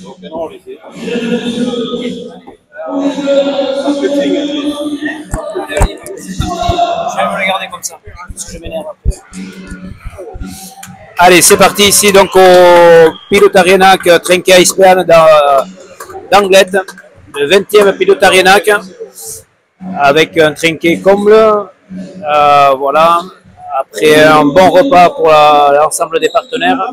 Donc maintenant on les fait. Je vais me les garder comme ça, parce que je m'énerve. Allez, c'est parti ici donc au Pilotarianac Trinquet Iceberg d'Anglet, le 20e Pilotarianac, avec un trinquet comble. Voilà, après un bon repas pour l'ensemble des partenaires.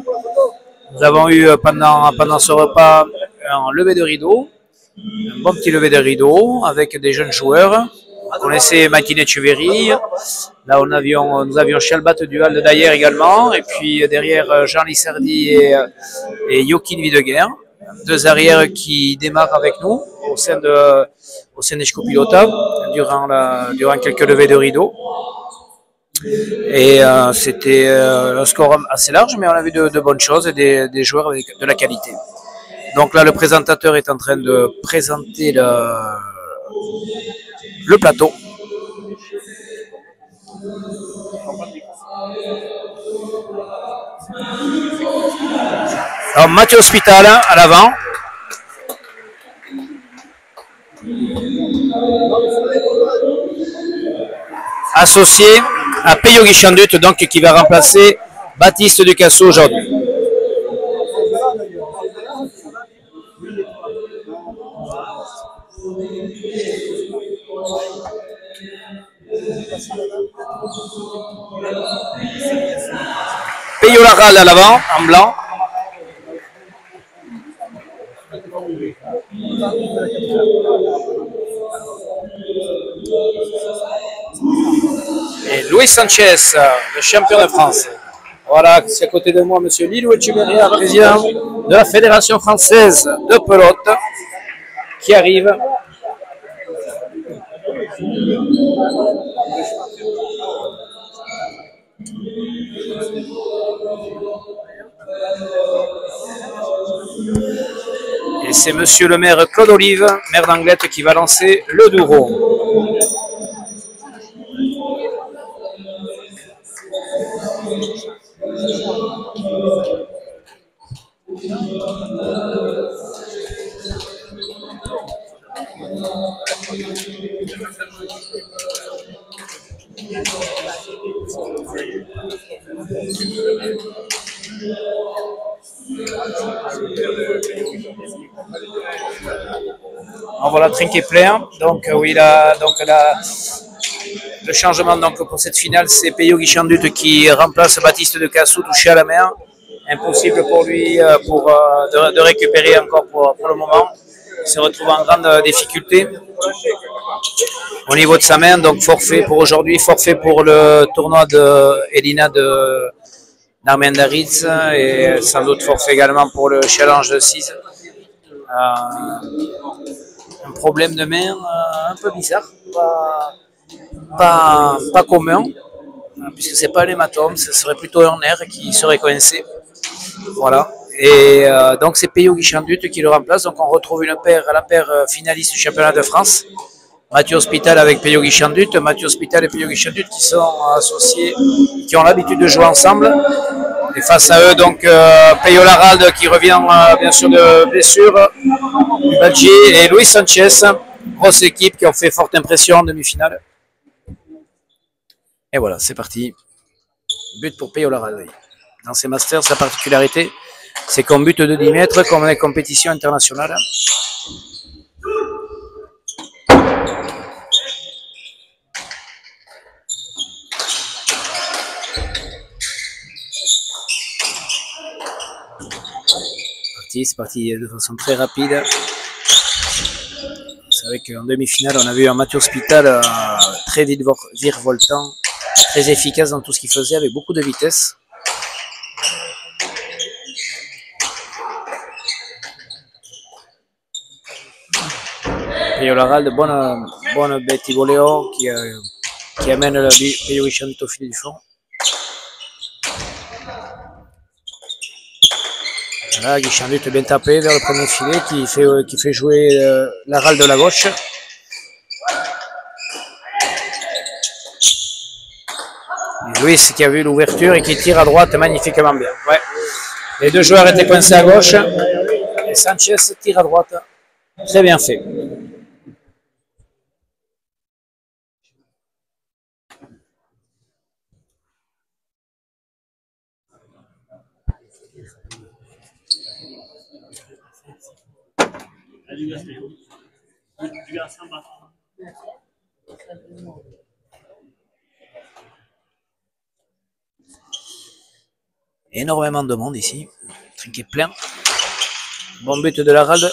Nous avons eu pendant ce repas un lever de rideau, un bon petit lever de rideau avec des jeunes joueurs. Vous connaissez Matinée Cheverry. Là, nous avions Chalbat Duval de Dayer également. Et puis derrière, Jean Lissardi et Joaquin Videguer. Deux arrières qui démarrent avec nous au sein des Scopilota durant quelques levées de rideau. Et c'était un score assez large, mais on a vu de bonnes choses et des joueurs avec de la qualité. Donc là, le présentateur est en train de présenter le plateau. Alors, Mathieu Hospital à l'avant. Associé à Peyo Guichandut, donc qui va remplacer Baptiste Ducassou aujourd'hui. Peyo Laral à l'avant, en blanc. Et Luis Sanchez, le champion de France. Voilà, c'est à côté de moi, monsieur Lilou Echeverria, président de la Fédération française de pelote, qui arrive. Et c'est monsieur le maire Claude Olive, maire d'Anglette, qui va lancer le Douro. Voilà, trinquet plein. Donc oui, le changement donc pour cette finale, c'est Peyo Guichandut qui remplace Baptiste Ducassou, touché à la main. Impossible pour lui de récupérer encore pour le moment. Il se retrouve en grande difficulté au niveau de sa main. Donc forfait pour aujourd'hui, forfait pour le tournoi de Elina de Narmendaritz et sans doute forfait également pour le challenge de 6. Un problème de main un peu bizarre, pas commun, puisque c'est pas un hématome, ce serait plutôt un nerf qui serait coincé. Voilà. Et donc c'est Peyo Guichandut qui le remplace. Donc on retrouve la paire finaliste du championnat de France. Mathieu Hospital avec Peyo Guichandut. Mathieu Hospital et Peyo Guichandut qui sont associés, qui ont l'habitude de jouer ensemble. Et face à eux, donc Peyo Laralde qui revient bien sûr de blessure du Badji et Luis Sanchez, grosse équipe qui ont fait forte impression en demi-finale. Et voilà, c'est parti. But pour Peyo Laralde. Dans ces masters, sa particularité, c'est qu'on bute de 10 mètres comme dans les compétitions internationales. C'est parti de façon très rapide. Vous savez qu'en demi-finale, on a vu un Mathieu Hospital très virevoltant, très efficace dans tout ce qu'il faisait, avec beaucoup de vitesse. Peyo Laralde, bonne Betty Voléo qui amène le Peyo Guichandut au fil du fond. Là, Guichandut est bien tapé vers le premier filet qui fait jouer Laralde de la gauche. Luis qui a vu l'ouverture et qui tire à droite magnifiquement bien. Ouais. Les deux joueurs étaient coincés à gauche. Et Sanchez tire à droite. Très bien fait. Énormément de monde ici. Trinquet plein. Bon but de la rade.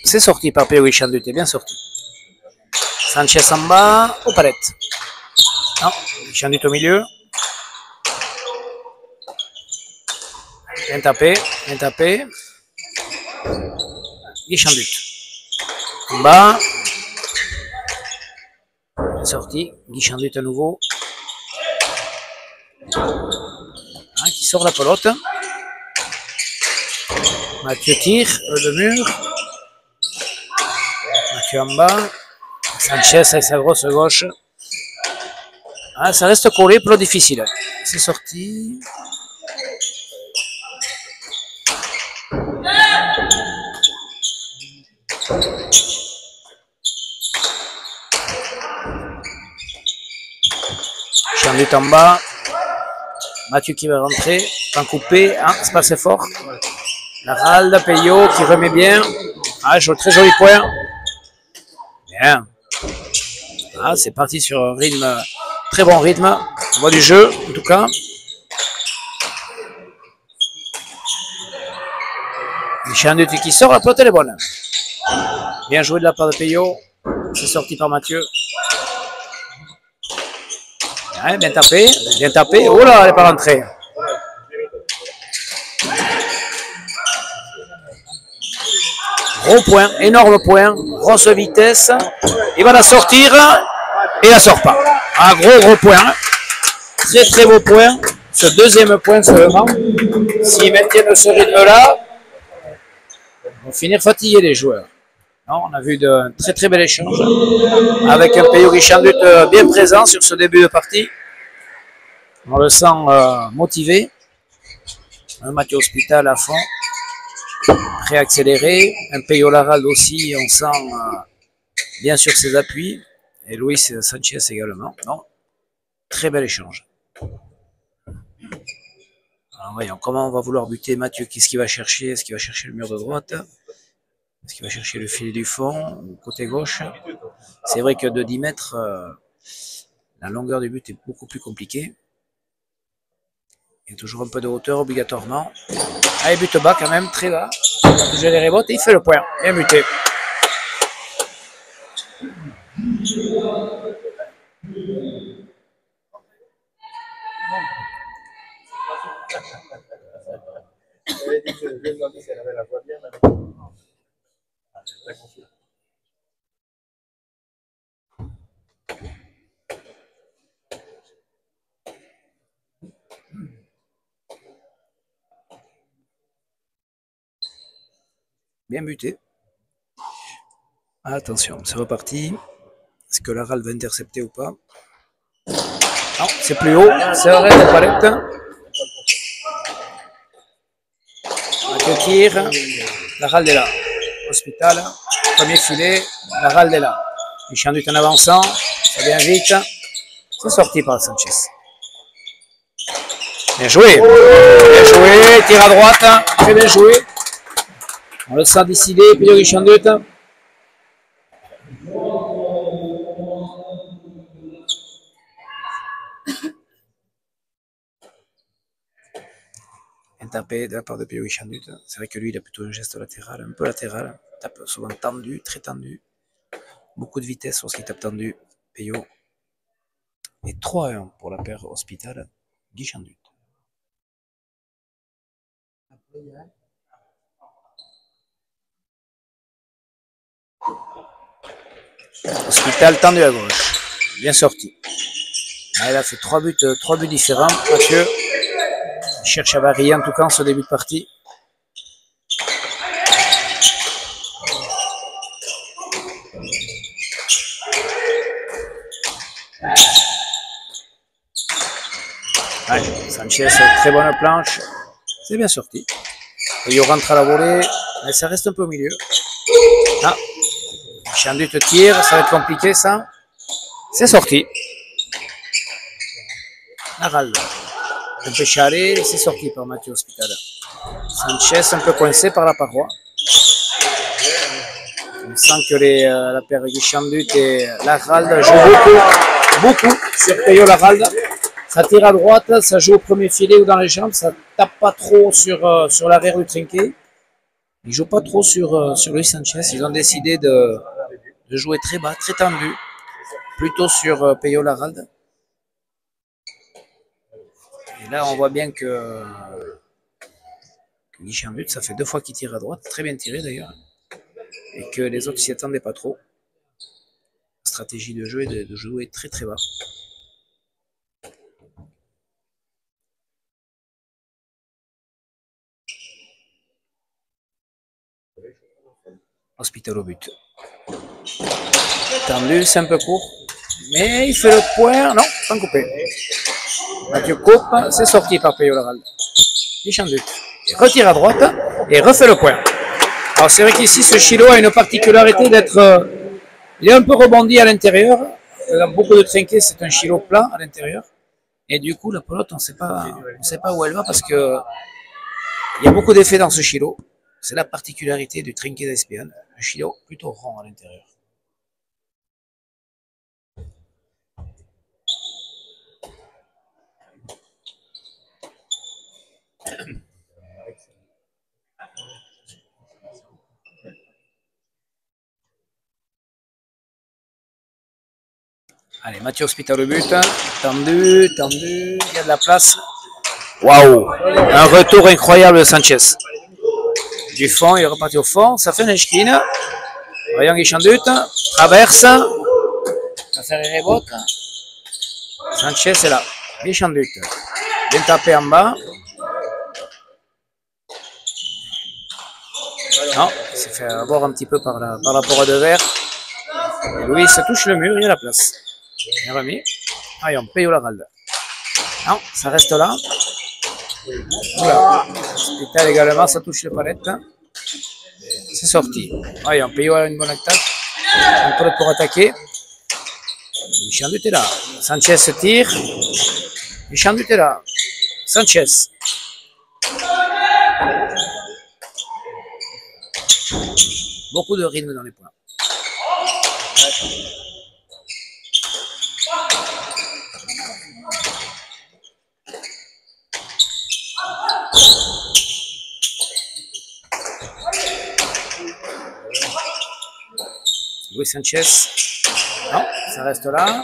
C'est sorti par P.O. Guichandut. Bien sorti. Sanchez en bas. Aux palettes. Non. Guichandut au milieu. Bien tapé. Bien tapé. Guichandut. En bas. Bien sorti. Guichandut à nouveau. Qui sort la pelote. Mathieu tire le mur. Mathieu en bas. Sanchez avec sa grosse gauche. Ah, ça reste collé, plot difficile. C'est sorti. Guichandut en bas. Mathieu qui va rentrer. En coupé. Ah, c'est pas assez fort. La ralde, Peyo qui remet bien. Ah, très joli point. Bien. Ah, c'est parti sur un rythme, très bon rythme. On voit du jeu, en tout cas. Guichandut qui sort, la pelote elle est bonne. Bien joué de la part de Peyo. C'est sorti par Mathieu. Ouais, bien tapé, bien tapé. Oh là, elle n'est pas rentrée. Gros point, énorme point, grosse vitesse. Il va la sortir et il la sort pas. Un gros point. Très très beau point. Ce deuxième point seulement. S'ils maintiennent ce rythme-là, ils vont finir fatigués les joueurs. Non, on a vu de très très bel échange avec un P.O. Guichandut bien présent sur ce début de partie. On le sent motivé. Un Mathieu Hospital à fond. Réaccéléré, un Peyo Laralde aussi, on sent bien sûr ses appuis, et Luis Sanchez également. Non, très bel échange. Alors voyons comment on va vouloir buter Mathieu. Qu'est-ce qu'il va chercher? Est-ce qu'il va chercher le mur de droite? Est-ce qu'il va chercher le filet du fond, côté gauche? C'est vrai que de 10 mètres, la longueur du but est beaucoup plus compliquée. Il y a toujours un peu de hauteur obligatoirement. Ah, il bute bas quand même, très bas. Il va gérer les bottes et il fait le point. Bien buté. Bien buté. Attention, c'est reparti. Est-ce que Laral va intercepter ou pas? Non, c'est plus haut. C'est arrêt de palette. Mathieu tire. Laral est là. Hospital. Premier filet. Laral est là. Guichandut en avançant. Ça vient vite. C'est sorti par Sanchez. Bien joué. Bien joué. Tire à droite. Très bien joué. On le sent décidé. Puis le Guichandut. Tapé de la part de P.O. Guichandut. C'est vrai que lui, il a plutôt un geste latéral, un peu latéral. Tape souvent tendu, très tendu. Beaucoup de vitesse lorsqu'il tape tendu. P.O. Et 3-1 pour la paire Hospital. Guichandut. Hospital tendu à gauche. Bien sorti. Ah, il a fait 3 buts différents. Mathieu. Il cherche à varier en tout cas en ce début de partie. Ouais, Sanchez, très bonne planche. C'est bien sorti. Peyo rentre à la volée, mais ça reste un peu au milieu. Ah, Guichardut tire, ça va être compliqué ça. C'est sorti. Narald. Un peu charré, c'est sorti par Mathieu Hospital. Sanchez un peu coincé par la paroi. On sent que la paire Guichardut et Narald jouent beaucoup sur Peyo Narald. Ça tire à droite, ça joue au premier filet ou dans les jambes, ça tape pas trop sur l'arrière du trinquet. Ils jouent pas trop sur Luis Sanchez. Ils ont décidé de jouer très bas, très tendu, plutôt sur Peyo Narald. Et là, on voit bien que Guichardut, ça fait 2 fois qu'il tire à droite, très bien tiré d'ailleurs, et que les autres s'y attendaient pas trop. La stratégie de jeu est de jouer très très bas. Hospital au but. Tendu, c'est un peu court. Mais il fait le point. Non, sans couper. Mathieu coupe, c'est sorti par Peyo Narald. Guichardut. Retire à droite et refait le point. Alors c'est vrai qu'ici, ce Chilo a une particularité d'être... il est un peu rebondi à l'intérieur. Dans beaucoup de trinquets, c'est un Chilo plat à l'intérieur. Et du coup, la pelote, on ne sait pas où elle va parce que il y a beaucoup d'effets dans ce Chilo. C'est la particularité du trinquet d'Espion. Un Chilo plutôt rond à l'intérieur. Allez, Mathieu Hospital au but. Tendu, il y a de la place. Waouh! Un retour incroyable de Sanchez. Du fond, il est reparti au fond. Ça fait une esquine. Voyons Guichardut. Traverse. Affaire et rebote. Sanchez est là. Guichardut. Bien tapé en bas. Non, il s'est fait avoir un petit peu par la paroi de verre. Et Louis touche le mur, il y a la place. Il est remis. Allez, on paye au Narald. Non, ça reste là. Oula. Hospital également, ça touche les palettes. C'est sorti. Allez, on paye une bonne attaque. On peut pour attaquer. Guichardut est là. Sanchez tire. Guichardut est là. Sanchez. Beaucoup de rythme dans les points. Luis Sanchez. Non, ça reste là.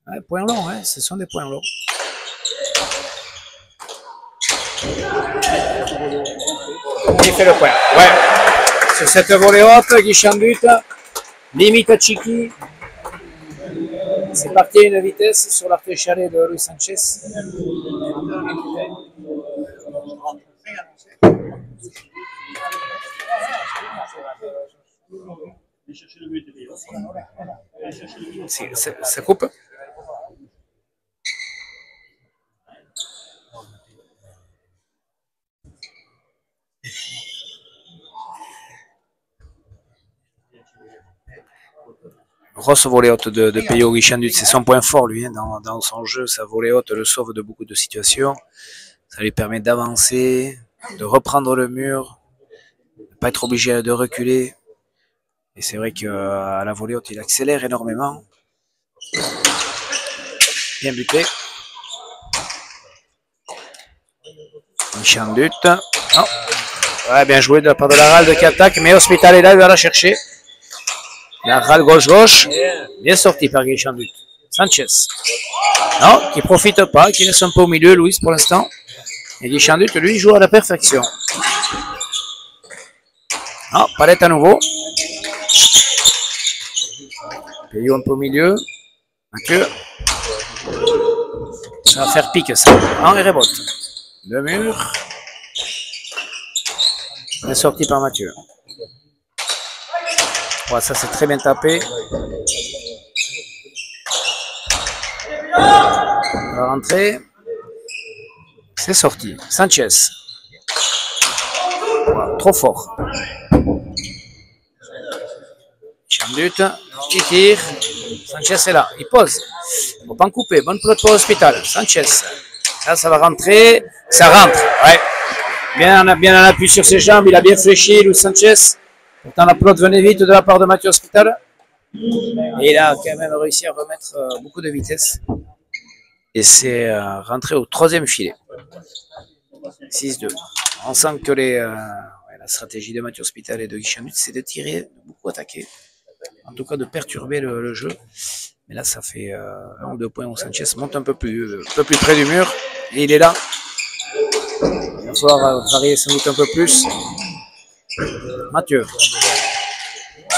Ouais, point long, hein, ce sont des points longs. Il fait le point. Ouais. Sur cette volée haute, Guichardut, limite Chiki. C'est parti à une vitesse sur l'arc chalet de Luis Sanchez. Ça coupe. Grosse volée haute de Peyo Guichardut, c'est son point fort lui, hein, dans son jeu. Sa volée haute le sauve de beaucoup de situations. Ça lui permet d'avancer, de reprendre le mur, de ne pas être obligé de reculer. Et c'est vrai qu'à la volée haute, il accélère énormément. Bien buté. Guichardut. Oh. Ouais, bien joué de la part de Narald qui attaque, mais Hospital est là, il va la chercher. Narald gauche-gauche. Bien sorti par Guichardut. Sanchez. Non, qui ne profite pas, qui laisse un peu au milieu, Louis, pour l'instant. Et Guichardut, lui, joue à la perfection. Non, palette à nouveau. Peyo un peu au milieu. Mathieu. Ça va faire pique, ça. Non, il rebote. Le mur. C'est sorti par Mathieu. Ouais, ça c'est très bien tapé. La rentrée. C'est sorti. Sanchez. Voilà, trop fort. Chambut, il tire. Sanchez est là. Il pose. Il ne faut pas en couper. Bonne pelote pour l'Hospital. Sanchez. Là, ça va rentrer. Ça rentre. Ouais. Bien en appui sur ses jambes. Il a bien fléchi, Luis Sanchez. Pourtant, la pelote venait vite de la part de Mathieu Hospital. Et il a quand même réussi à remettre beaucoup de vitesse. Et c'est rentré au troisième filet. 6-2. On sent que la stratégie de Mathieu Hospital et de Guy Chambut, c'est de tirer, de beaucoup attaquer. En tout cas, de perturber le jeu. Mais là, ça fait 1 ou 2 points où Sanchez monte un peu plus près du mur. Et il est là. Il va falloir varier sans doute un peu plus. Mathieu.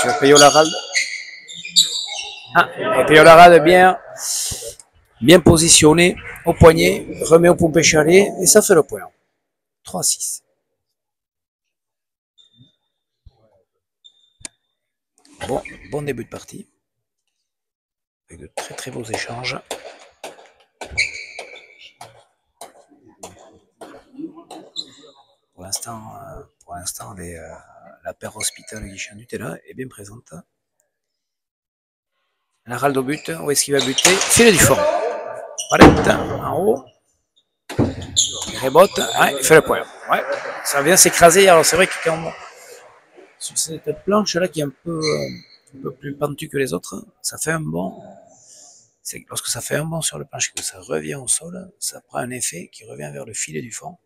Sur Peyo-Laralde. Ah, et Peyo-Laralde bien positionné au poignet. Remet au pompé chalet. Et ça fait le point. 3-6. Bon début de partie. Avec de très très beaux échanges. Pour l'instant, la paire Hospital Guy Chambut est là, est bien présente. Laralde au but, où est-ce qu'il va buter? Filet du fond. Palette en haut. Il rebote, ouais, il fait le point. Ouais, ça vient s'écraser. Alors c'est vrai que quand sur cette planche là qui est un peu plus pentue que les autres, ça fait un bond. C'est lorsque ça fait un bond sur le planche et que ça revient au sol, ça prend un effet qui revient vers le filet du fond.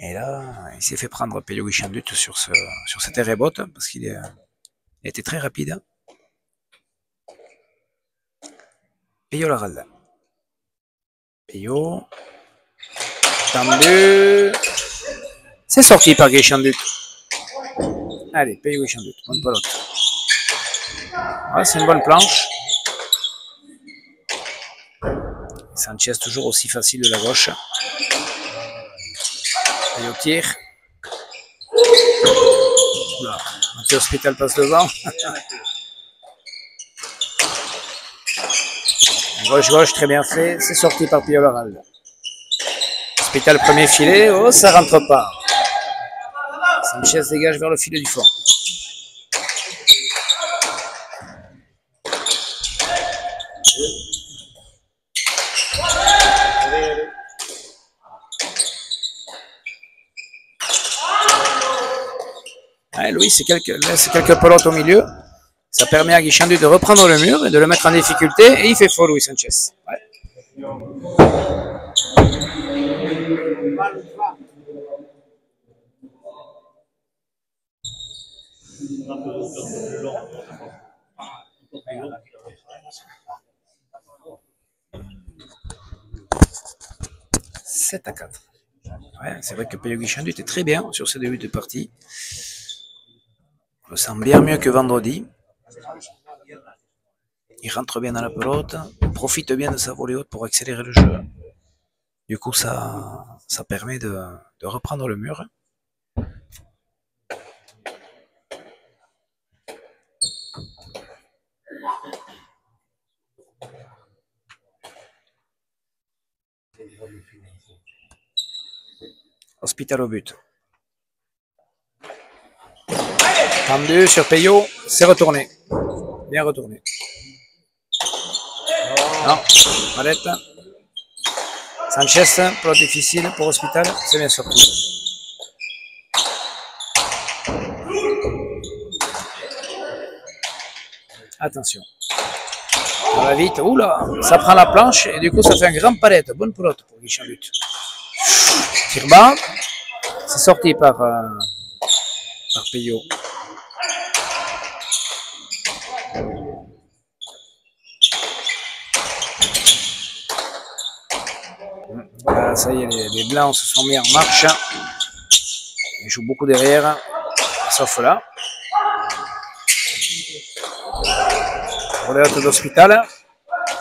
Et là, il s'est fait prendre Peyo Chambut sur cette rebote parce qu'il a été très rapide. Peyo-Laralde. Peyo. Tendu. C'est sorti par Guy Chambut. Allez, Peyo Chambut. Bonne pelote. Ouais, c'est une bonne planche. Sanchez toujours aussi facile de la gauche. Peyo tire. Là, Mathieu Hospital passe devant. Gauche, très bien fait. C'est sorti par Peyo-Laralde. Hospital premier filet. Oh, ça rentre pas. Sanchez dégage vers le filet du fond. Ouais, Louis, c'est quelques pelotes au milieu. Ça permet à Guy Chambut de reprendre le mur et de le mettre en difficulté. Et il fait faux, Louis Sanchez. Ouais. « 7-4. Ouais, c'est vrai que Peyo Guy Chambut était très bien sur ce début de partie. On le sent bien mieux que vendredi. Il rentre bien dans la pelote, profite bien de sa volée haute pour accélérer le jeu. Du coup, ça permet de reprendre le mur. Hospital au but. Tendu sur Peyo, c'est retourné. Bien retourné. Non, Palette. Sanchez, pelote difficile pour Hospital, c'est bien sorti. Attention. Ça va vite. Oula, ça prend la planche et du coup ça fait un grand Palette. Bonne pelote pour Guy Chambut. Tire bas. C'est sorti par Peyo. Voilà, ça y est, les blancs se sont mis en marche. Ils jouent beaucoup derrière, sauf là. Volée haute d'Hospital.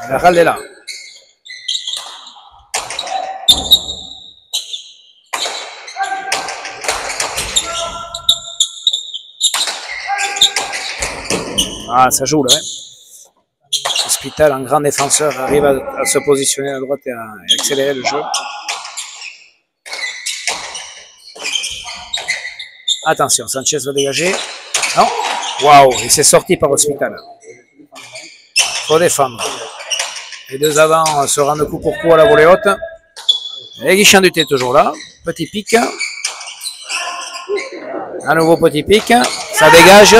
La râle est là. Ah, ça joue là. Hein. Hospital, un grand défenseur, arrive à se positionner à droite et à accélérer le jeu. Attention, Sanchez va dégager. Non. Waouh, il s'est sorti par Hospital. Faut défendre. Les deux avants se rendent coup pour coup à la volée haute. Et Guichard du est toujours là. Petit pic. Un nouveau petit pic. Ça dégage.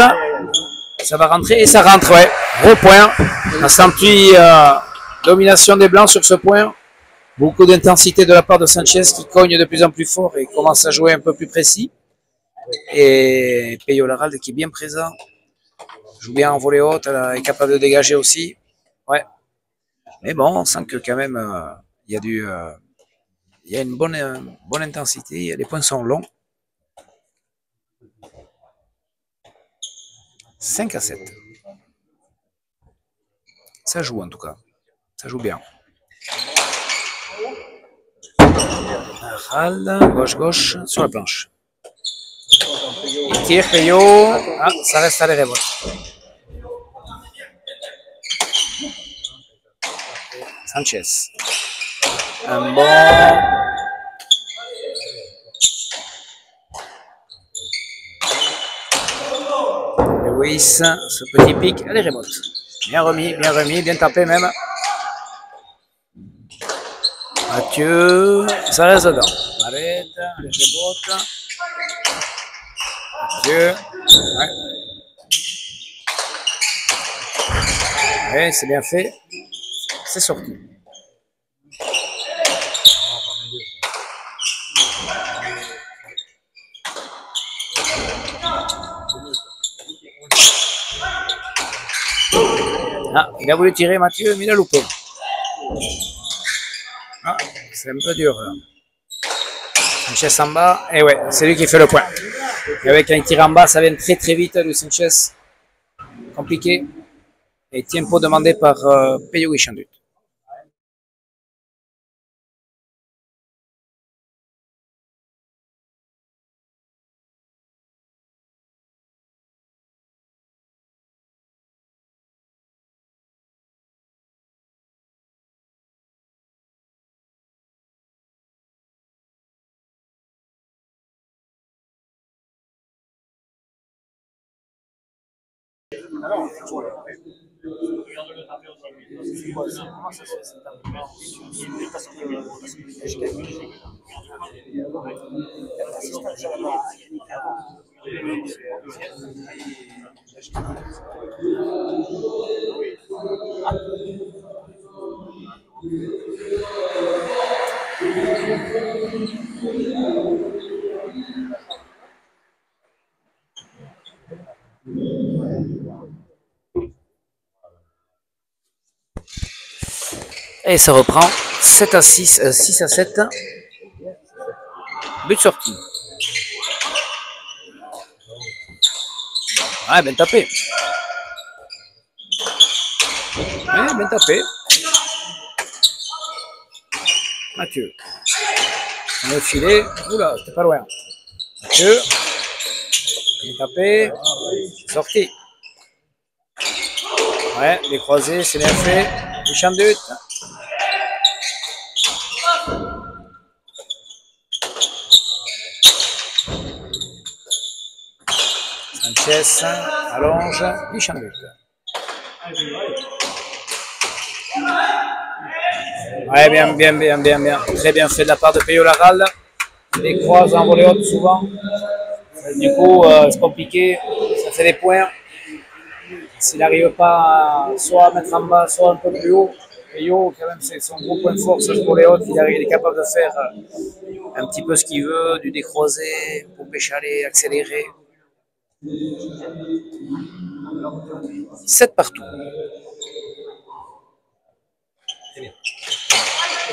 Ça va rentrer et ça rentre, ouais. Gros point. On a senti domination des Blancs sur ce point. Beaucoup d'intensité de la part de Sanchez qui cogne de plus en plus fort et commence à jouer un peu plus précis. Et Peyo Laralde qui est bien présent. Joue bien en volée haute, est capable de dégager aussi. Ouais. Mais bon, on sent que quand même, il y a une bonne intensité. Les points sont longs. 5-7. Ça joue en tout cas. Ça joue bien. Laralde, gauche-gauche, sur la planche. Il tire, Peyo. Ah, ça reste à les révoltes. Sanchez. Un bon. Lewis, ce petit pic, elle est remote. Bien remis, bien tapé même. Mathieu, ça reste dedans. Arrête, les rebote. Mathieu, ouais. Ouais, c'est bien fait. C'est sorti. Ah, il a voulu tirer Mathieu, mais il a loupé. Ah, c'est un peu dur là. Sanchez en bas, et ouais, c'est lui qui fait le point. Et avec un tir en bas, ça vient très très vite de Sanchez. Compliqué. Et tempo demandé par Peyo Guichard. Et ça reprend 7-6, 6-7. But sorti. Ouais, bien tapé. Ouais, bien tapé. Mathieu. On est filé. Oula, c'était pas loin. Mathieu. Bien tapé. Sorti. Ouais, les croisés, c'est bien fait. Guichard. Sanchez, allonge, Guichard. Ouais, bien. Très bien fait de la part de Peyo Laralde. Les croises en volée haute souvent. Du coup, c'est compliqué. Ça fait des points. S'il n'arrive pas soit à mettre en bas, soit un peu plus haut, Peyo, quand même, c'est son gros point de force, ce volée haute. Il est capable de faire un petit peu ce qu'il veut, du décroisé, pour péchaler, accélérer. 7 partout.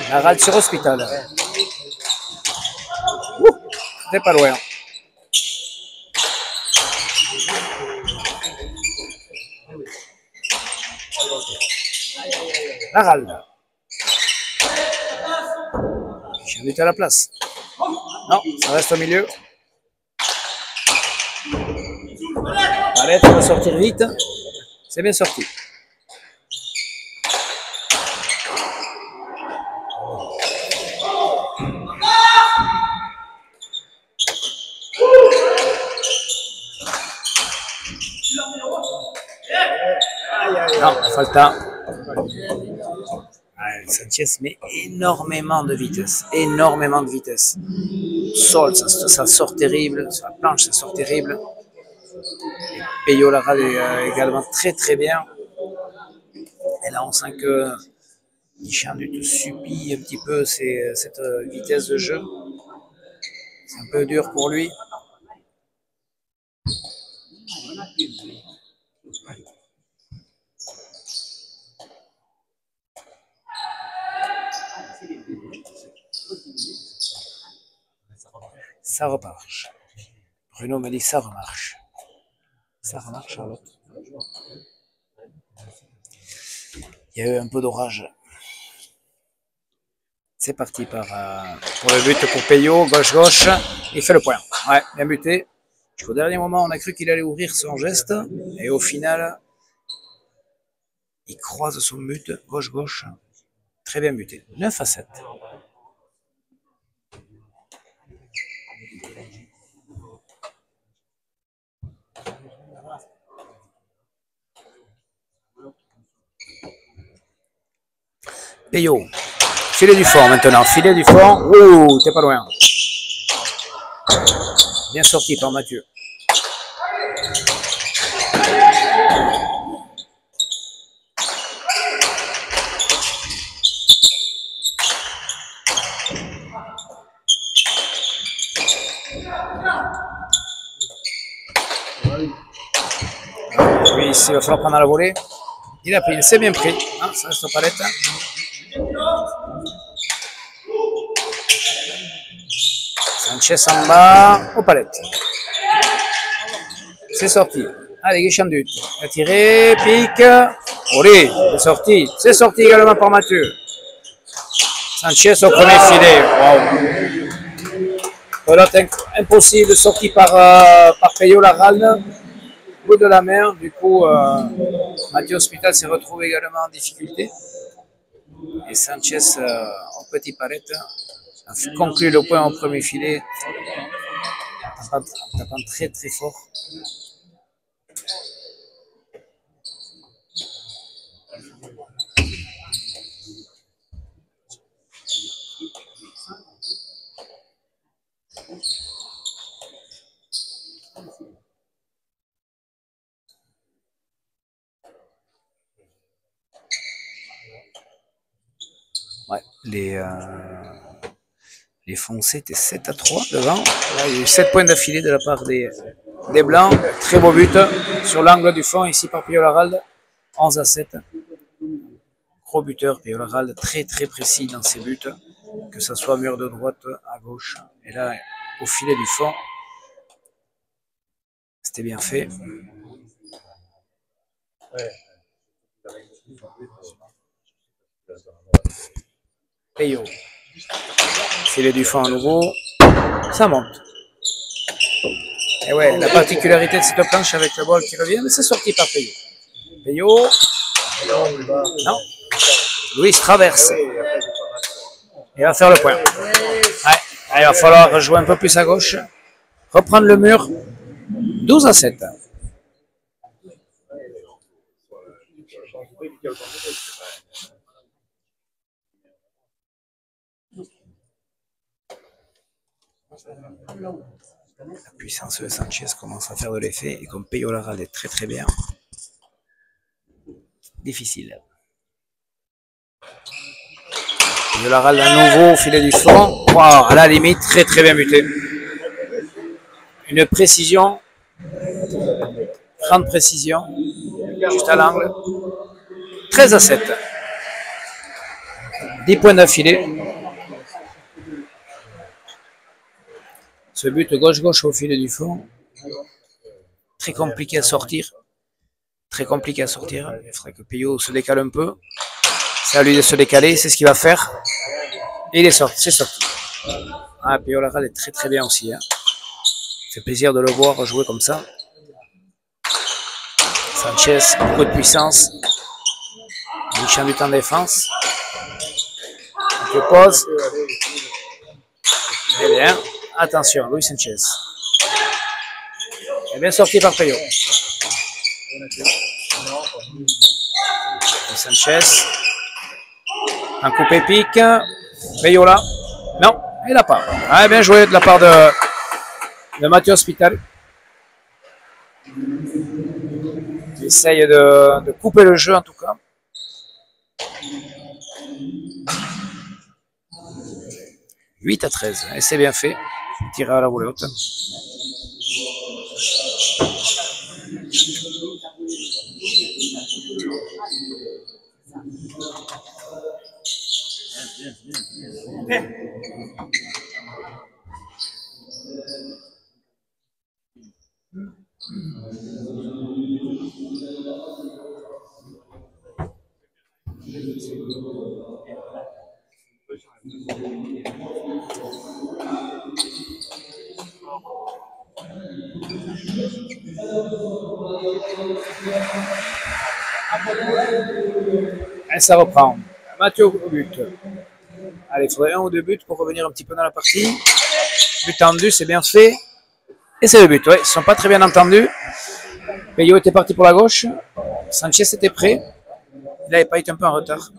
Laralde sur Hospital. C'était pas loin. Laralde. J'ai mis à la place. Non, ça reste au milieu. Arrête, on va sortir vite. C'est bien sorti. Falta. Sanchez met énormément de vitesse. Énormément de vitesse. Sol, ça sort terrible. Sur la planche, ça sort terrible. Peyo Larral est également très très bien. Et là, on sent que Guichanduc subit un petit peu cette vitesse de jeu. C'est un peu dur pour lui. Ça remarche. Bruno m'a dit ça remarche. Ça remarche, Charlotte. Il y a eu un peu d'orage. C'est parti pour le but pour Peyo, gauche-gauche. Il fait le point. Ouais, bien buté. Jusqu'au dernier moment, on a cru qu'il allait ouvrir son geste. Et au final, il croise son but, gauche-gauche. Très bien buté. 9-7. Peyo. Filet du fond maintenant. Filet du fond. Ouh, t'es pas loin. Bien sorti par Mathieu. Lui, ici, il va falloir prendre la volée. Il a pris, il s'est bien pris. Ah, ça reste aux palettes. Sanchez en bas, aux palettes. C'est sorti. Allez, Guichanduc. Il a tiré, pique. Olé, c'est sorti. C'est sorti également par Mathieu. Sanchez au premier filet. Wow. Pelote impossible, sorti par Peyo Larral. Bout de la mer. Du coup, Mathieu Hospital s'est retrouvé également en difficulté. Et Sanchez, en petit palette, a conclu le point au premier filet. En tapant très très fort. Ouais, les Foncés étaient 7-3 devant. Là, il y a eu 7 points d'affilée de la part des Blancs. Très beau but sur l'angle du fond ici par Peyo Larral. 11-7. Gros buteur, Peyo Larral, très très précis dans ses buts. Que ce soit mur de droite, à gauche. Et là, au filet du fond, c'était bien fait. Peyo. Filet du fond à nouveau. Ça monte. Et ouais, la particularité de cette planche avec le bol qui revient, mais c'est sorti par Peyo. Peyo. Non. Louis traverse. Il va faire le point. Ouais. Il va falloir jouer un peu plus à gauche. Reprendre le mur. 12-7. La puissance de Sanchez commence à faire de l'effet et comme Peyo Larral est très très bien, difficile. Peyo Larral à nouveau au filet du fond. Wow, à la limite, très très bien buté. Une précision, grande précision, juste à l'angle. 13-7. 10 points d'affilée. Ce but gauche-gauche au filet du fond, très compliqué à sortir. Très compliqué à sortir. Il faudrait que Peyo se décale un peu. C'est à lui de se décaler, c'est ce qu'il va faire. Et il est sorti, c'est sorti. Ah, Peyo Larral est très très bien aussi. Hein. Ça fait plaisir de le voir jouer comme ça. Sanchez, beaucoup de puissance. Guichanduc en défense. Je pose. Très bien. Attention, Luis Sanchez. Et bien sorti par Peyo. Sanchez. Un coupé pique. Peyola. Non, il n'a pas. Ah, bien joué de la part de Mathieu Hospital. Il essaye de couper le jeu en tout cas. « 8-13. Et c'est bien fait. Tiré à la volée haute. Et ça reprend. Mathieu au but. Allez, il faudrait un ou deux buts pour revenir un petit peu dans la partie. But tendu, c'est bien fait. Et c'est le but, ouais. Ils ne sont pas très bien entendus. Peyo était parti pour la gauche. Sanchez était prêt. Il n'avait pas été un peu en retard.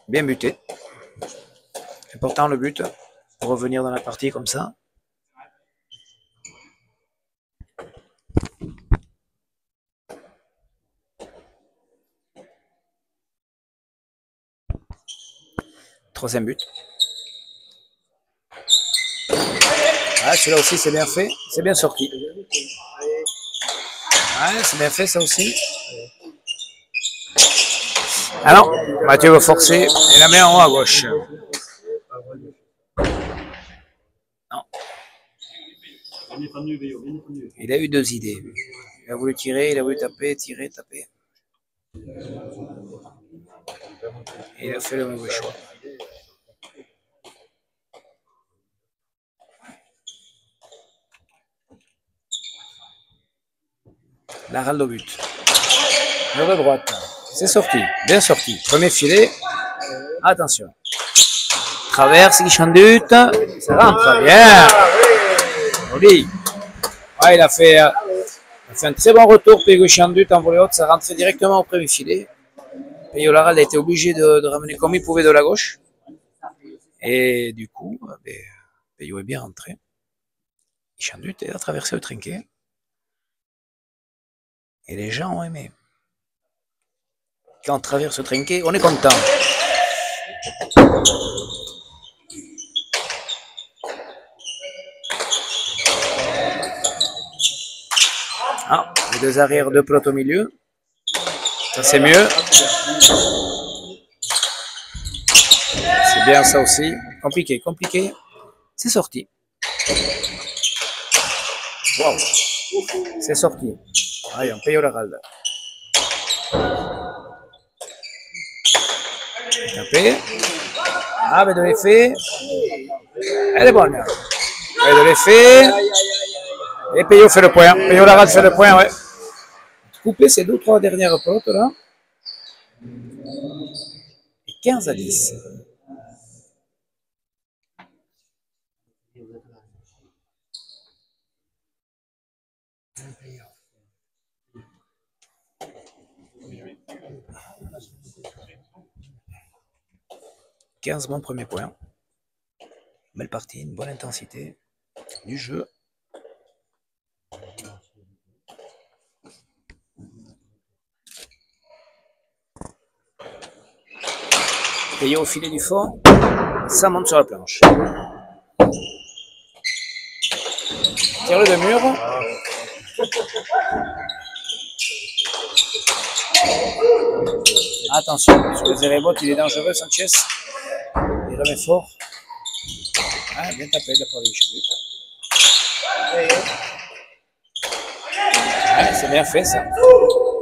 Bien buté. Important le but pour revenir dans la partie comme ça. Troisième but. Ah, celui-là aussi, c'est bien fait. C'est bien sorti. Ouais, c'est bien fait, ça aussi. Ah non, Mathieu va forcer. Et la met en haut à gauche. Non. Il a eu deux idées. Il a voulu tirer, il a voulu taper, tirer, taper. Et il a fait le mauvais choix. La râle au but. Le de droite. C'est sorti. Bien sorti. Premier filet. Attention. Traverse, il chandute. Ça rentre. Bien. Joli. Ouais, il a fait un très bon retour. Pego chandute en volée haute. Ça rentrait directement au premier filet. Peyo Laral a été obligé de ramener comme il pouvait de la gauche. Et du coup, Peyo est bien rentré. Il chandute et a traversé le trinquet. Et les gens ont aimé. Quand on traverse le trinquet, on est content. Ah, les deux arrières, deux pelotes au milieu. Ça c'est mieux. C'est bien ça aussi. Compliqué, compliqué. C'est sorti. Wow. C'est sorti. Allez, on paye au Laral. Tapé. Ah, mais de l'effet. Elle est bonne. Et de l'effet. Et Peyo fait le point. Peyo Laral fait le point, ouais. Couper ces deux, trois dernières pelotes là. Et 15-10. Bon premier point. Belle partie, une bonne intensité du jeu. Peyo au filet du fond. Ça monte sur la planche. Tire-le de mur. Attention, sur les aérobots, il est dangereux, Sanchez. Il remet fort. Ah, bien tapé de la part de ouais, c'est bien fait ça.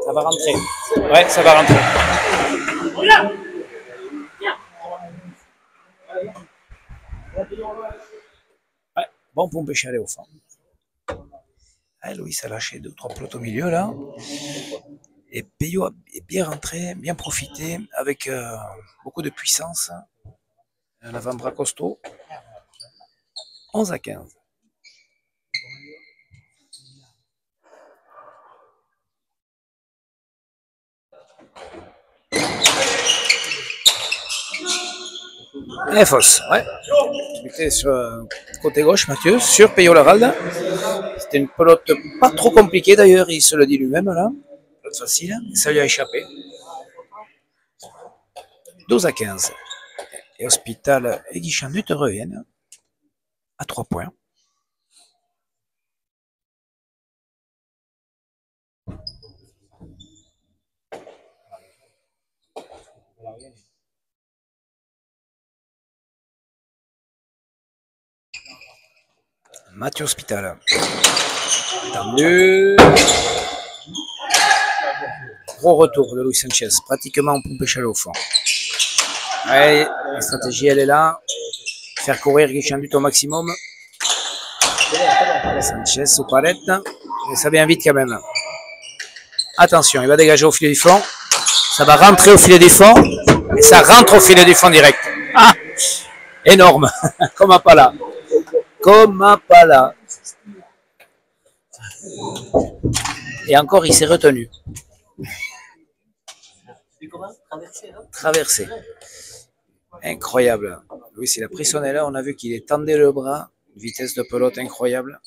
Ça va rentrer. Ouais, ça va rentrer. Ouais, bon pour empêcher aller au fond. Ah, Louis a lâché 2-3 pelotes au milieu là. Et Peyo est bien rentré, bien profité, avec beaucoup de puissance. Un avant-bras costaud. 11-15. Et fausse, ouais. J'étais sur côté gauche, Mathieu, sur Peyo-Laralde. C'était une pelote pas trop compliquée d'ailleurs, il se le dit lui-même là. Pelote facile, ça lui a échappé. 12-15. Et Hospital et Guichanut reviennent à 3 points. Mathieu Hospital. Tendu. Gros retour de Luis Sanchez, pratiquement en pompe échelle au fond. Ouais, la stratégie elle est là. Faire courir Guichanut au maximum. Sanchez aux palettes. Et ça vient vite quand même. Attention, il va dégager au filet du fond. Ça va rentrer au filet du fond. Et ça rentre au filet du fond direct. Ah, énorme. Comme à Pala. Comme à Pala. Et encore, il s'est retenu. Traversé. Incroyable. Louis, il a pris son élan. On a vu qu'il étendait le bras. Vitesse de pelote incroyable.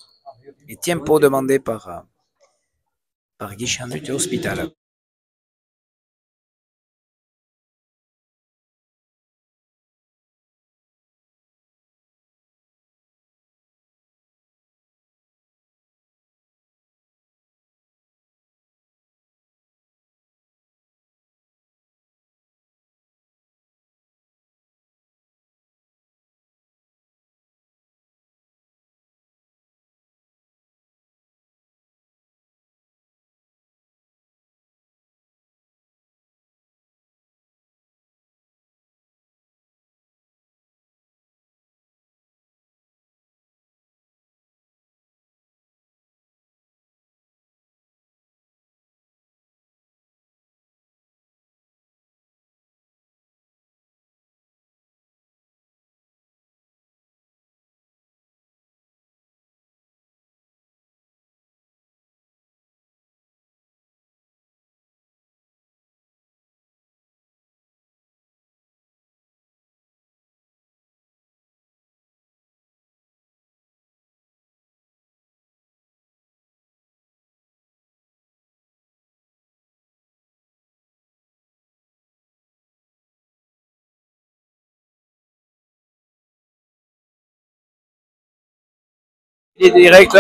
Et tempo demandé par Guichanut et Hospital. Il est direct,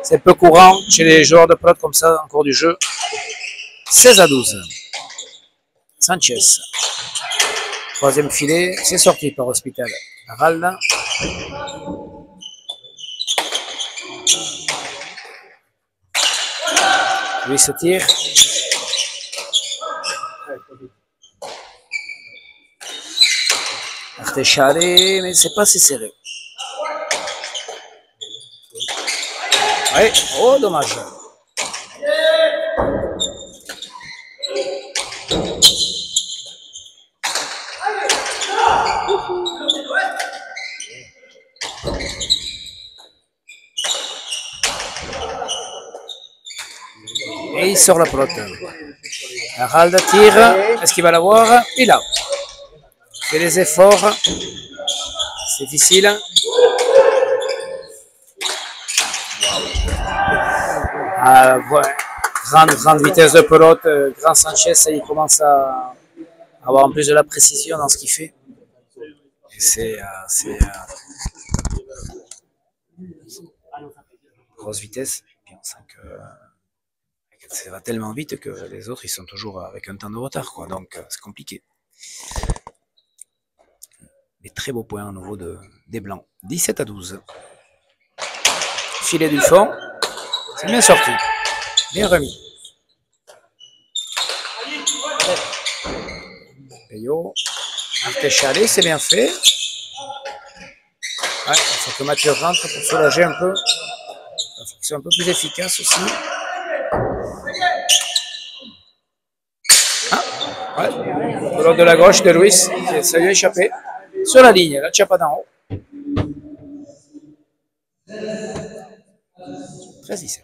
c'est peu courant chez les joueurs de pelote comme ça en cours du jeu. 16-12. Sanchez. Troisième filet, c'est sorti par Hospital. Ralda. Lui se tire. Artechale, mais c'est pas si serré. Ouais, oh dommage. Et il sort la pelote. Aralda tire. Est-ce qu'il va l'avoir? Il a. Il fait les efforts. C'est difficile. Ouais. Grande vitesse de pelote. Grand Sanchez, il commence à avoir en plus de la précision dans ce qu'il fait. Et c'est grosse vitesse. Et on sent que ça va tellement vite que les autres ils sont toujours avec un temps de retard, quoi. Donc c'est compliqué. Des très beaux points au niveau des blancs. 17-12. Filet du fond. C'est bien sorti. Bien remis. Peyo. Artechale, c'est bien fait. Ouais, il faut que Mathieu rentre pour soulager un peu. Il faut qu'il soit un peu plus efficace aussi. Ah, ouais. De l'autre de la gauche de Luis, ça lui a échappé. Sur la ligne, là, tu n'as pas d'en haut. 13-17.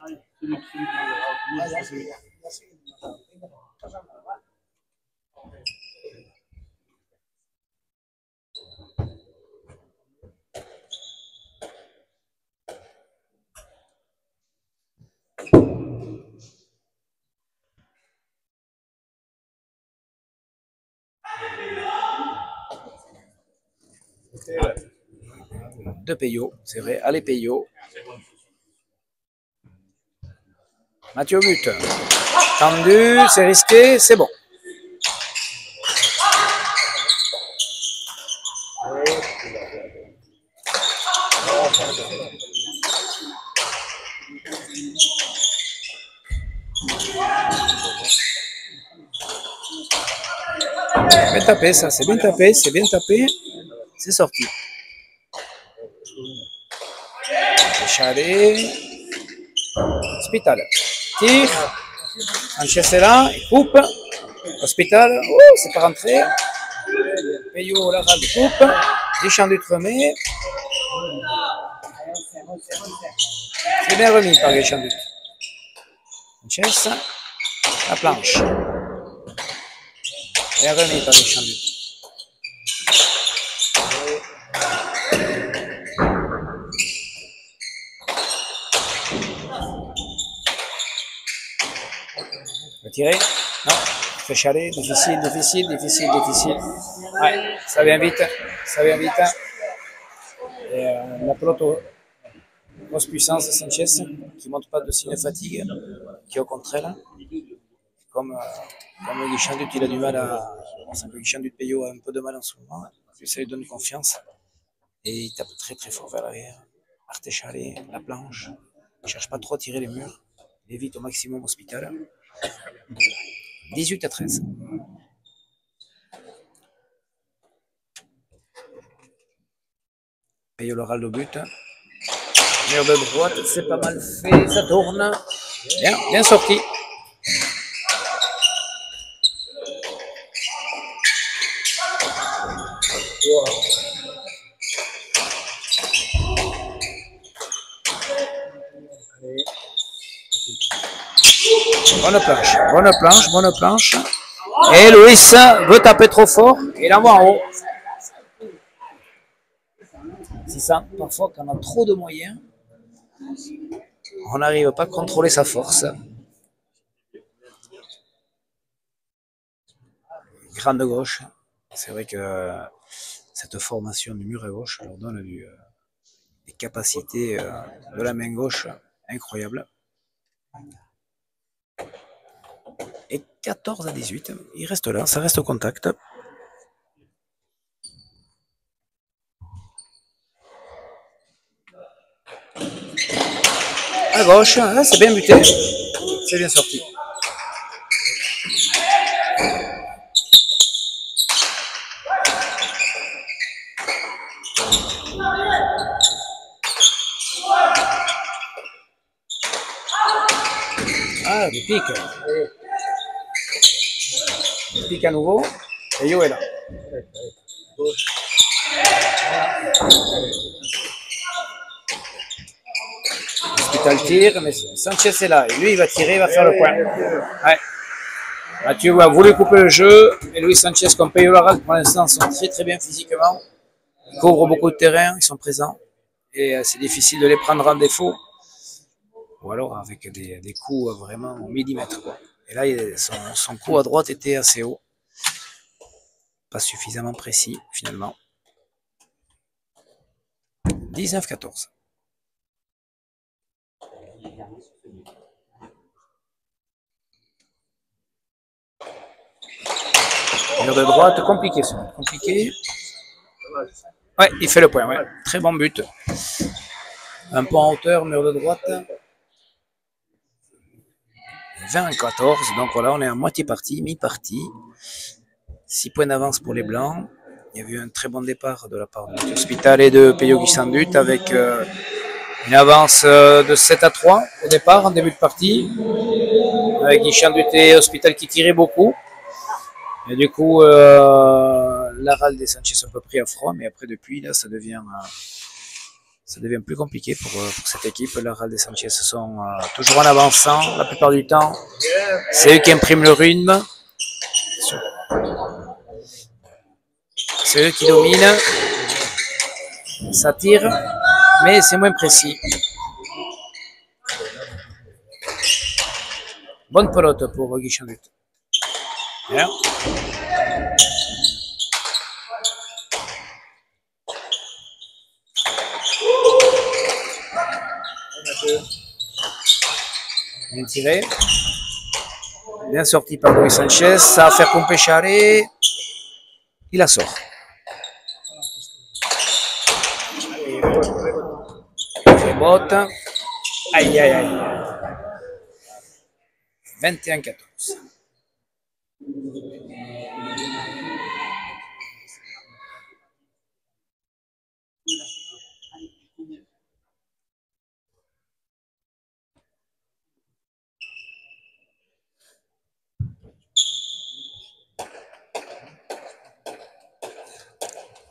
De Peyo, c'est vrai. Allez, Peyo. Mathieu but. Tendu, c'est risqué, c'est bon. Bien tapé, ça, c'est bien tapé, c'est bien tapé. C'est sorti. Chalet. Hospital. Tire. Sanchez est là, il coupe. Hospital. C'est pas rentré. Peyo, la rade coupe. Deschamps du remet. C'est bien remis par Deschamps du. Sanchez. La planche. Bien remis par Deschamps du. Tirer. Non. Fait Chalet. Difficile, difficile, difficile, difficile. Ouais, ça vient vite. Ça vient vite. Et la pelote grosse puissance de Sanchez qui ne montre pas de signe de fatigue, qui au contraire, comme Guichandut, il a du mal à. On sent que Guichandut Peyo a un peu de mal en ce moment. Ça lui donne confiance. Et il tape très très fort vers l'arrière. Arte Chalet, la planche. Il ne cherche pas trop à tirer les murs. Il évite au maximum Hospital. 18-13. Peyo le râle au but. Mur de droite, c'est pas mal fait, ça tourne. Bien, bien sorti. Bonne planche, bonne planche, bonne planche. Et Louis veut taper trop fort. Il envoie en haut. C'est ça, parfois quand on a trop de moyens, on n'arrive pas à contrôler sa force. Grande gauche. C'est vrai que cette formation du mur à gauche leur donne des capacités de la main gauche incroyables. Et 14-18, il reste là, ça reste au contact. À gauche, hein, c'est bien buté, c'est bien sorti. Ah, il pique. Il pique à nouveau. Et Yo est là. Hospital tire, mais Sanchez est là. Et lui, il va tirer, il va faire le point. Ouais. Mathieu a voulu couper le jeu. Et Luis Sanchez, comme Peyo Larraz, pour l'instant, sont très très bien physiquement. Ils couvrent beaucoup de terrain, ils sont présents. Et c'est difficile de les prendre en défaut. Ou alors avec des coups vraiment au millimètre. Quoi. Et là, son coup à droite était assez haut. Pas suffisamment précis, finalement. 19-14. Mur de droite, compliqué ça. Compliqué. Ouais, il fait le point, ouais. Très bon but. Un point en hauteur, mur de droite. 20-14, donc voilà, on est à moitié partie, mi-partie. 6 points d'avance pour les Blancs. Il y a eu un très bon départ de la part de l'Hospital et de Peyo Guichandut avec une avance de 7-3 au départ, en début de partie. Avec Guichandut et Hospital qui tiraient beaucoup. Et du coup, Laral des Sanchez un peu pris à froid, mais après depuis, là, ça devient Ça devient plus compliqué pour cette équipe. La Real des Sanchez sont toujours en avançant la plupart du temps. C'est eux qui impriment le rythme. C'est eux qui dominent. Ça tire, mais c'est moins précis. Bonne pelote pour Guy Chambut. Bien. Bien tiré. Bien sorti par Luis Sanchez. Ça va faire pomper Charé. Il la sort. Rebote. Aïe, aïe, aïe. 21-14.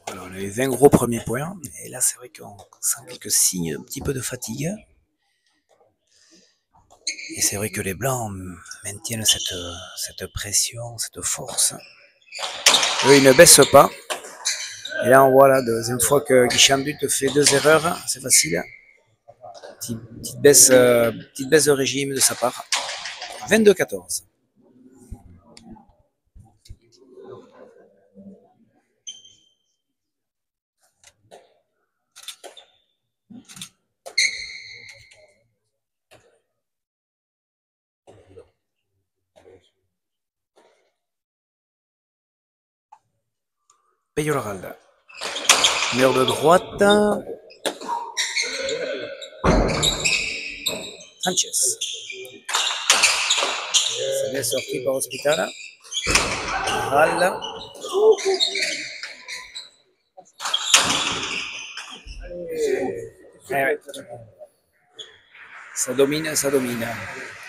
Alors, les 20 gros premiers points. Et là, c'est vrai qu'on sent quelques signes un petit peu de fatigue. Et c'est vrai que les Blancs maintiennent cette pression, cette force. Eux, ils ne baissent pas. Et là, on voit la deuxième fois que Guy Chambut fait 2 erreurs. C'est facile. Petite baisse de régime de sa part. 22-14. Peyolaralda. Mur de droite. Sanchez. C'est bien sorti par Hospital. Ral. Ouais. Ça domine, ça domine.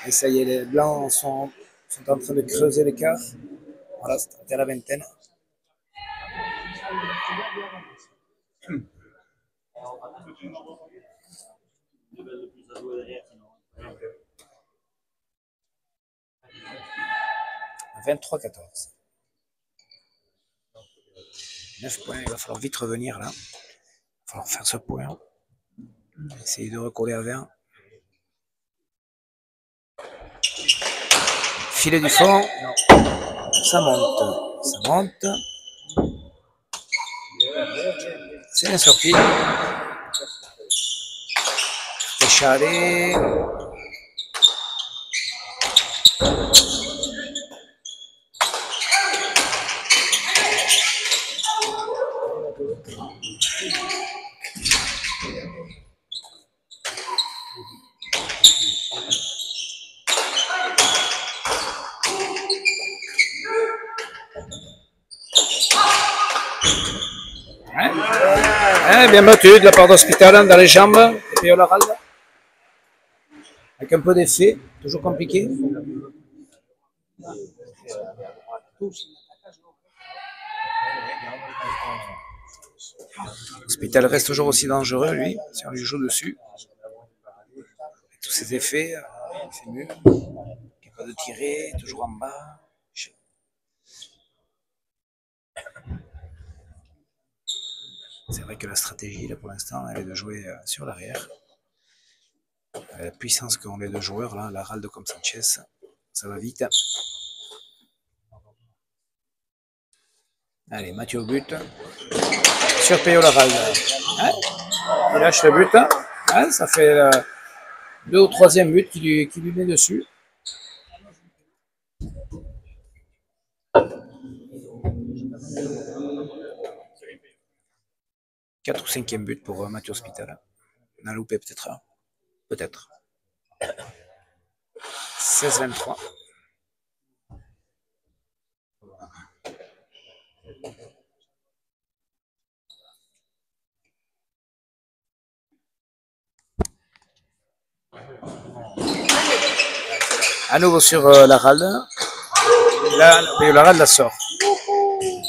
Et ça y est, les Blancs sont en train de creuser l'écart. Voilà, c'était à la vingtaine. « 23-14. 9 points, il va falloir vite revenir là. Il va falloir faire ce point. Essayer de recoller à 20. Filet du fond. Ça monte. Ça monte. C'est bien sorti. Charé. Bien battu de la part d'Hospital dans les jambes. Et puis Peyolaralda. Avec un peu d'effet, toujours compliqué. Hospital reste toujours aussi dangereux, lui, si on lui joue dessus. Avec tous ses effets, c'est mieux. Capable de tirer, toujours en bas. C'est vrai que la stratégie, là, pour l'instant, elle est de jouer sur l'arrière. La puissance qu'ont les deux joueurs, là, Laralde comme Sanchez, ça va vite. Allez, Mathieu au but. Sur Peyolaralda. Hein, il lâche le but. Hein, ça fait le 2 ou 3e but qui lui met dessus. « 4 ou 5e but pour Mathieu Hospital. On a loupé peut-être un. Peut-être. 16-23. À nouveau sur Laralde. Là, Peyolaralda la sort.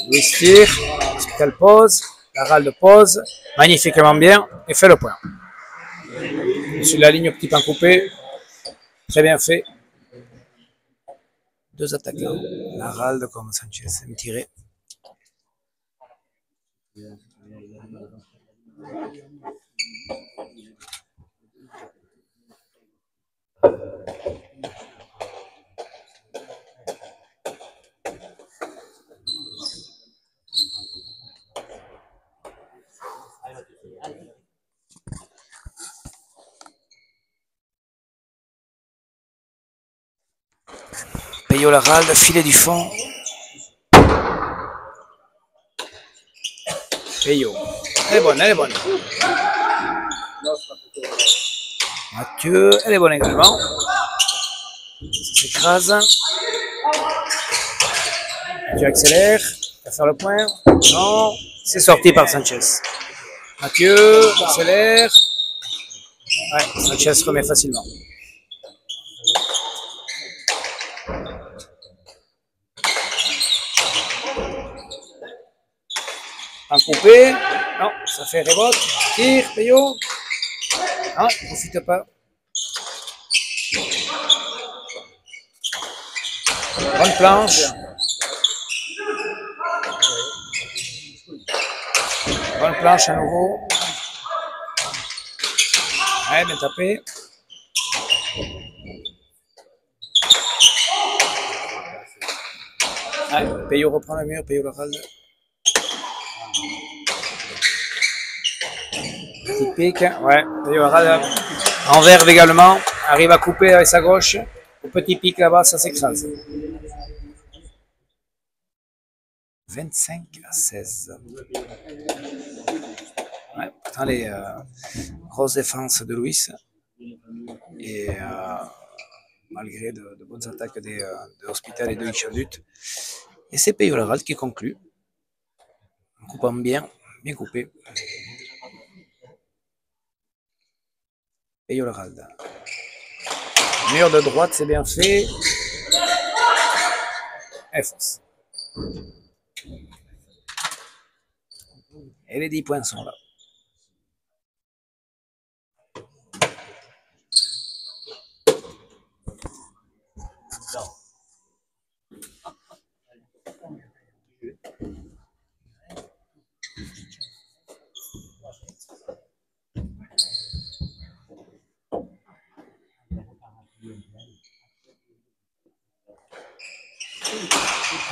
Louis tire. Hospital pose. Laralde pose magnifiquement bien et fait le point. Sur la ligne au petit pain coupé, très bien fait. Deux attaquants, Laralde comme Sanchez aime tirer. Peyo Laralde, filet du fond. Peyo. Elle est bonne, elle est bonne. Mathieu, elle est bonne également. Ça s'écrase. Mathieu accélère. Il va faire le point. Non, c'est sorti par Sanchez. Mathieu accélère. Ouais, Sanchez remet facilement. Un coupé. Non, ça fait rebote. Tire, Peyo. Non, il ne profite pas. Bonne planche. Bonne planche à nouveau. Ouais, bien tapé. Ouais, Peyo reprend le mur, Peyo Laralde. Petit pic, ouais, Peyo Laralde. En verve également, arrive à couper avec sa gauche. Au petit pic là-bas, ça s'écrase. 25-16. Ouais, pourtant les grosses défenses de Luis. Et malgré de bonnes attaques de Hospital et de Ixchadut. Et c'est Peyo Laralde qui conclut. En coupant bien coupé. Peyo Laralde. Mur de droite, c'est bien fait. Et force. Et les 10 points sont là.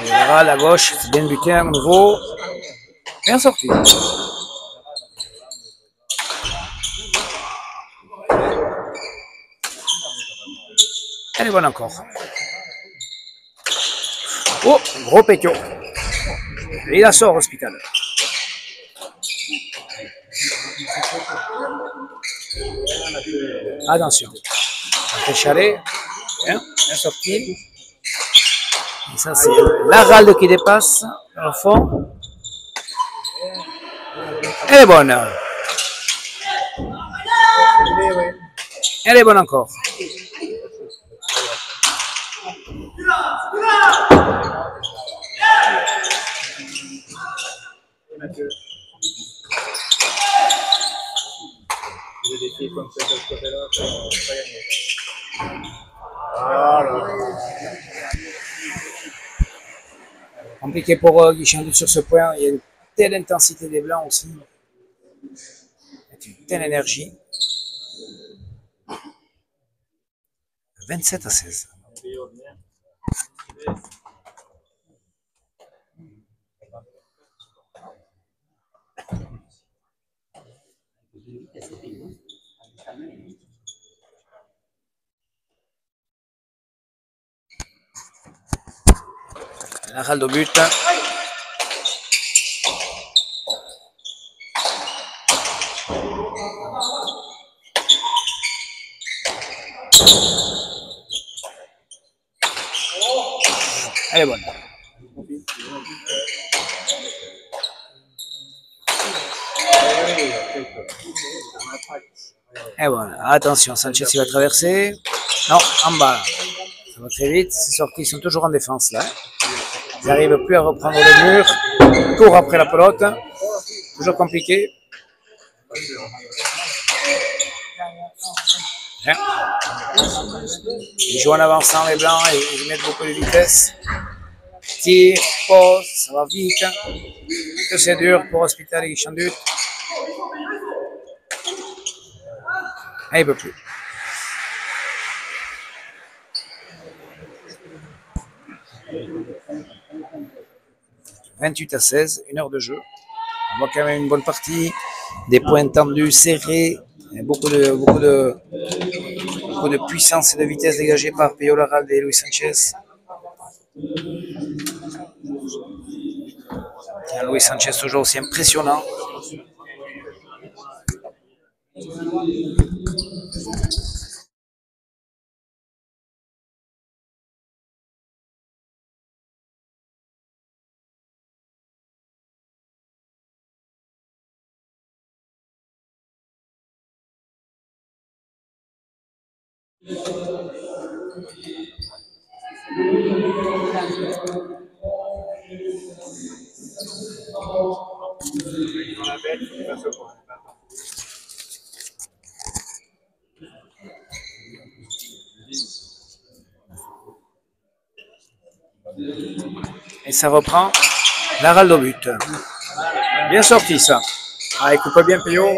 Général à gauche, c'est bien buté à nouveau. Bien sorti. Elle est bonne encore. Oh, gros pétio. Et il la sort, Hospital. Attention. Un chalet. Bien sorti. Et ça, c'est Laralde qui dépasse dans le fond. Elle est bonne. Elle est bonne encore. Compliqué pour Guichandut sur ce point. Il y a une telle intensité des blancs aussi. Une telle énergie. 27-16. Laralde au but. Elle est bonne. Et voilà, attention, Sanchez il va traverser. Non, en bas. Ça va très vite, c'est sorti, ils sont toujours en défense là. Ils n'arrivent plus à reprendre le mur. Court après la pelote. toujours compliqué. Bien. Ils jouent en avançant les blancs et ils mettent beaucoup de vitesse. Tir, pause, ça va vite. Que c'est dur pour Hospital et Guichandut. Et il ne peut plus. 28-16, 1 heure de jeu. On voit quand même une bonne partie. Des points tendus, serrés. Beaucoup de puissance et de vitesse dégagée par Peyo Larralde et Luis Sanchez. Et Luis Sanchez toujours aussi impressionnant. Et ça reprend. Larralde au but. Bien sorti ça. Ah, il coupe bien Peyo.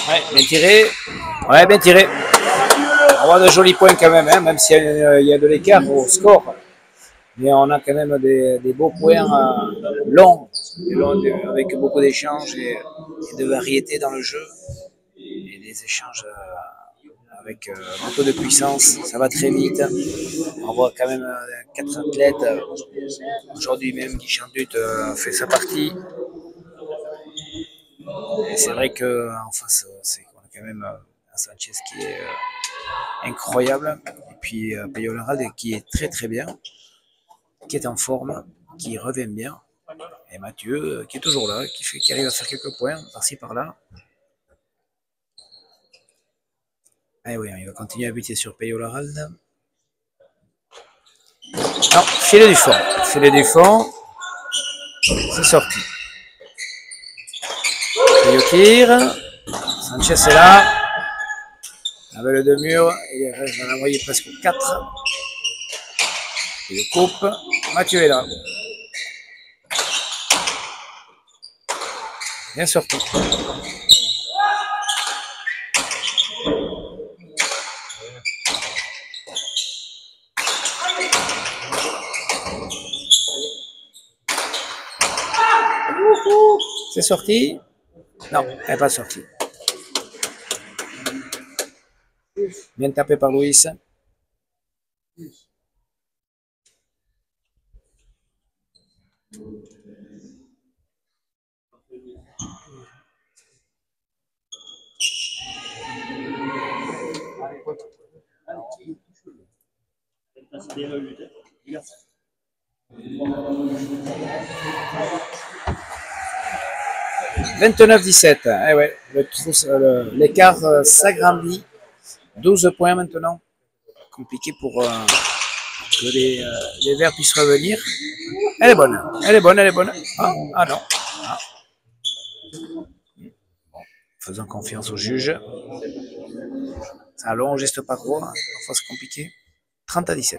Ouais, bien tiré. Ouais, bien tiré. On voit de jolis points quand même, hein, même s'il y a de l'écart au score. Mais on a quand même des beaux points longs, avec beaucoup d'échanges et de variété dans le jeu. Et des échanges avec beaucoup de puissance. Ça va très vite. On voit quand même 4 athlètes. Aujourd'hui même, Guichandut fait sa partie. Et c'est vrai qu'en face, on a quand même un Sanchez qui est incroyable. Et puis Peyo Larralde qui est très très bien, qui est en forme, qui revient bien. Et Mathieu qui est toujours là, qui arrive à faire quelques points par-ci par-là. Et oui, il va continuer à buter sur Peyo Larralde. Non, filet du fond. Filet du fond. C'est sorti. Peyo tire. Sanchez est là. Avec le deux murs, il va l'envoyer presque 4. Il coupe. Mathieu est là. Bien sorti. C'est sorti? Non, elle n'est pas sortie. Bien tapé par Luis. « 29-17. Eh ouais, l'écart s'agrandit. 12 points maintenant. Compliqué pour que les Verts puissent revenir. Elle est bonne. Elle est bonne, elle est bonne. Ah non. Ah. Bon, faisons confiance au juge. C'est un long geste pas gros. Parfois c'est compliqué. 30-17.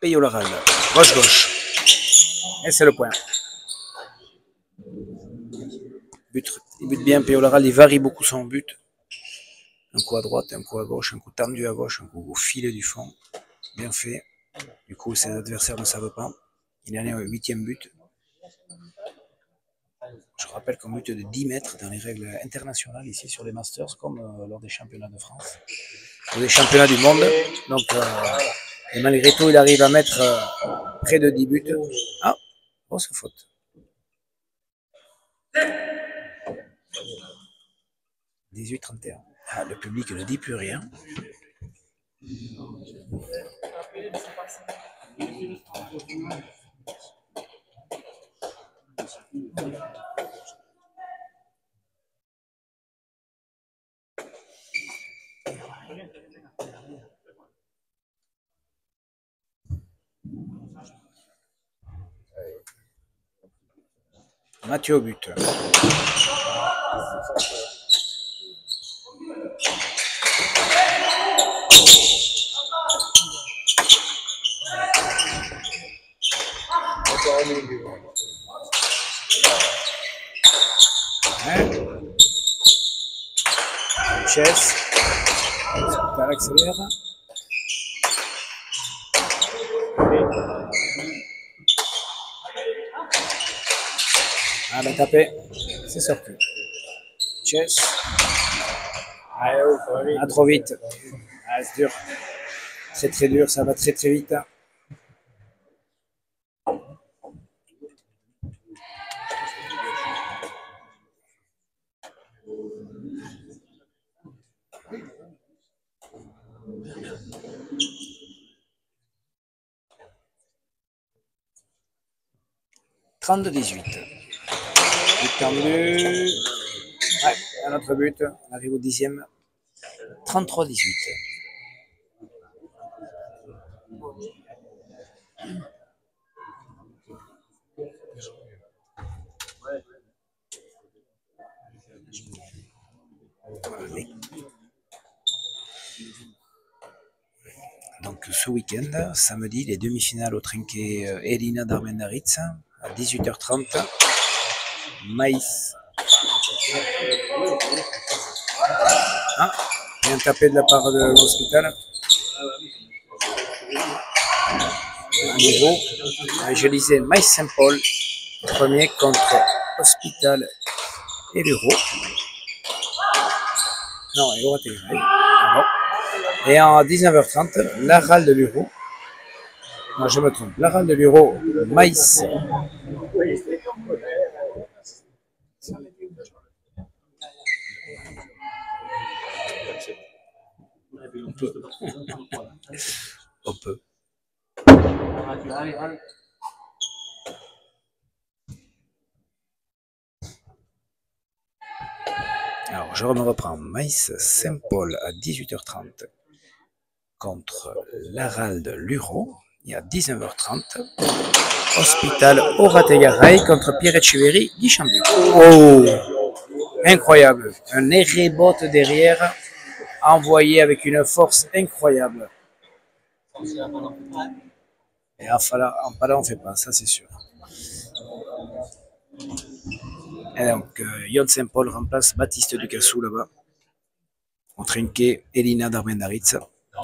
Peyolarade, gauche-gauche. Et c'est le point. Il bute bien, Peyolarade, il varie beaucoup son but. Un coup à droite, un coup à gauche, un coup tendu à gauche, un coup au filet du fond. Bien fait. Du coup, ses adversaires ne savent pas. Il en est au 8e but. Je rappelle qu'un but de 10 mètres dans les règles internationales ici sur les Masters, comme lors des championnats de France ou des championnats du monde. Donc, et malgré tout, il arrive à mettre près de 10 buts. Ah, grosse faute. 18-31. Ah, le public ne dit plus rien. Mathieu au but. Chess. Ça accélère. Ah, ben tapé. C'est sorti. Chess. Ah, trop vite. Ah, c'est dur. C'est très dur, ça va très très vite. « 32-18. But tendu. Ouais, un autre but. On arrive au 10e. 33-18. Donc ce week-end, samedi, les demi-finales au trinquet Elina Darmendaritz à 18h30. Maïs. Ah, bien tapé de la part de l'Hospital. À nouveau, je lisais Maïs Saint-Paul, premier contre Hospital et l'Euro. Non, Euro pardon. Et en 19h30, l'Aral de l'Euro. Non, je me trompe. L'Aral de l'Euro, Maïs. On peut. Alors, je me reprends. Maïs Saint-Paul à 18h30 contre l'Aral de l'Uro. Et à 19h30, Hospital Orategaray contre Pierre Echeverry, Guy Chambu. Oh, incroyable. Un Erebot derrière, envoyé avec une force incroyable. Et en Pala, on ne fait pas, ça c'est sûr. Et donc, Yon Saint-Paul remplace Baptiste Ducassou là-bas. On trinquait Elina Darmendaritz.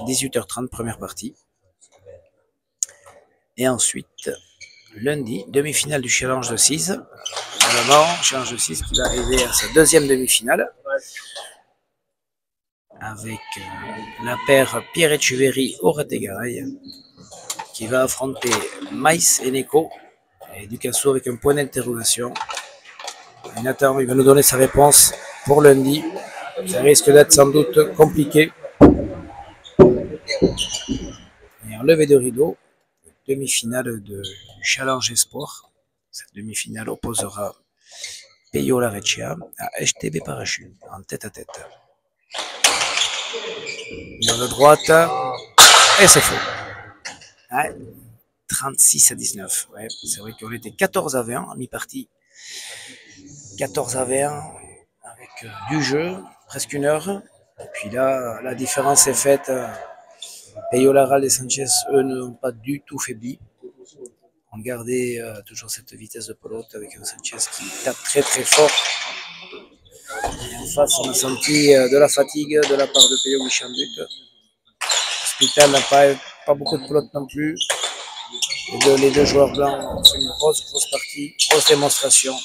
18h30, première partie. Et ensuite, lundi, demi-finale du Challenge de 6. Évidemment, Challenge de 6 qui va arriver à sa deuxième demi-finale. Avec la paire Pierre Echeverry Orategaray qui va affronter Maïs et Neko. Et Ducassou avec un point d'interrogation. Nathan, il va nous donner sa réponse pour lundi. Ça risque d'être sans doute compliqué. Et en levée de rideau, demi-finale du Challenge Espoir. Cette demi-finale opposera Peyo Lareccia à HTB Parachute en tête-à-tête. de droite. Et c'est faux. Ouais. 36 à 19. Ouais, c'est vrai qu'on était 14 à 20 en mi-partie. 14 à 20 avec du jeu, presque une heure. Et puis là, la différence est faite. Peyo Laral et Sanchez, eux, n'ont pas du tout faibli. On gardait toujours cette vitesse de pelote avec un Sanchez qui tape très très fort. Et en face, on a senti de la fatigue de la part de Peyo Guichandut. Hospital n'a pas beaucoup de pelote non plus. Les deux joueurs blancs ont fait une grosse partie, grosse démonstration.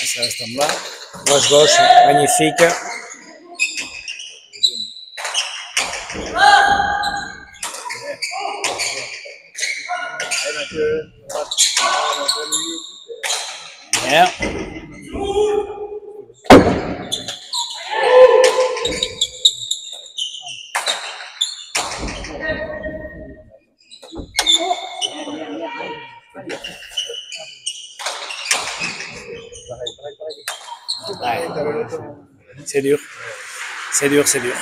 Ça reste en bas. Gauche, magnifique. Bien. Ouais. C'est dur. C'est dur, c'est dur.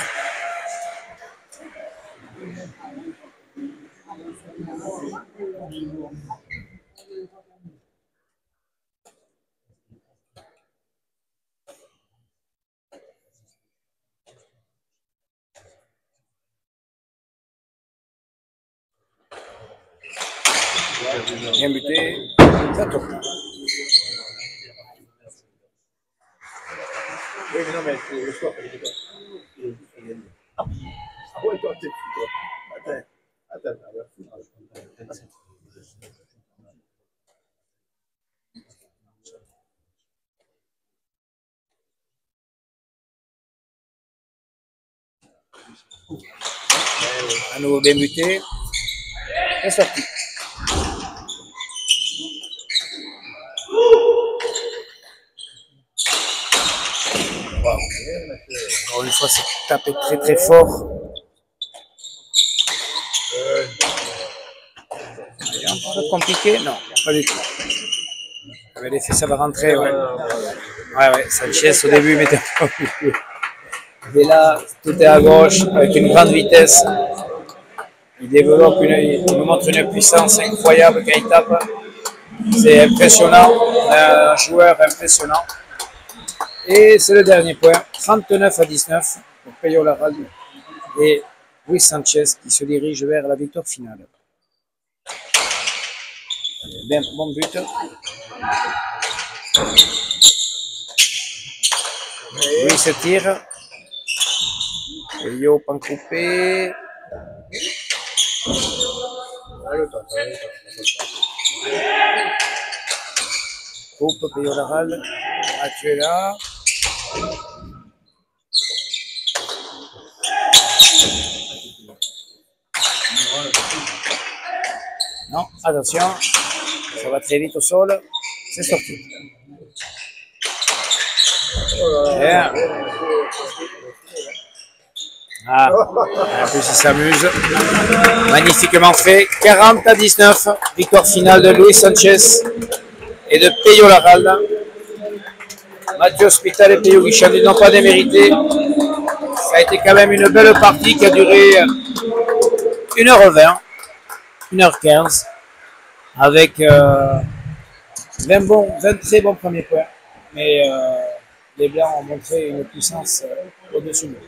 Bien buté. Ça tourne. Oui, mais non, mais le soir, il était pas. Ah ouais, toi, t'es fou, toi. Attends, À nouveau bien buté. Et sorti. Wow. Encore une fois, c'est tapé très très fort. Un peu compliqué? Non, pas du tout. Mais l'effet, ça va rentrer, ouais. Ouais, Sanchez au début mettait pas au milieu. Et là, tout est à gauche, avec une grande vitesse. Il développe il nous montre une puissance incroyable quand il tape. C'est impressionnant. On a un joueur impressionnant. Et c'est le dernier point. 39 à 19 pour Peyo Laral et Luis Sanchez qui se dirige vers la victoire finale. Bien, bon but. Luis se tire. Peyo Pancoupé. Coupe Peyo Laral. Mathieu est là. Non, attention. Ça va très vite au sol. C'est sorti. Bien. Ah, en plus il s'amuse. Magnifiquement fait. 40 à 19. Victoire finale de Luis Sanchez et de Peyo Laral. Mathieu Hospital et Peyo Guichandut n'ont pas démérité. Ça a été quand même une belle partie qui a duré 1h20, 1h15, avec 20 très bons premiers points. Mais les Blancs ont montré une puissance au-dessus de nous.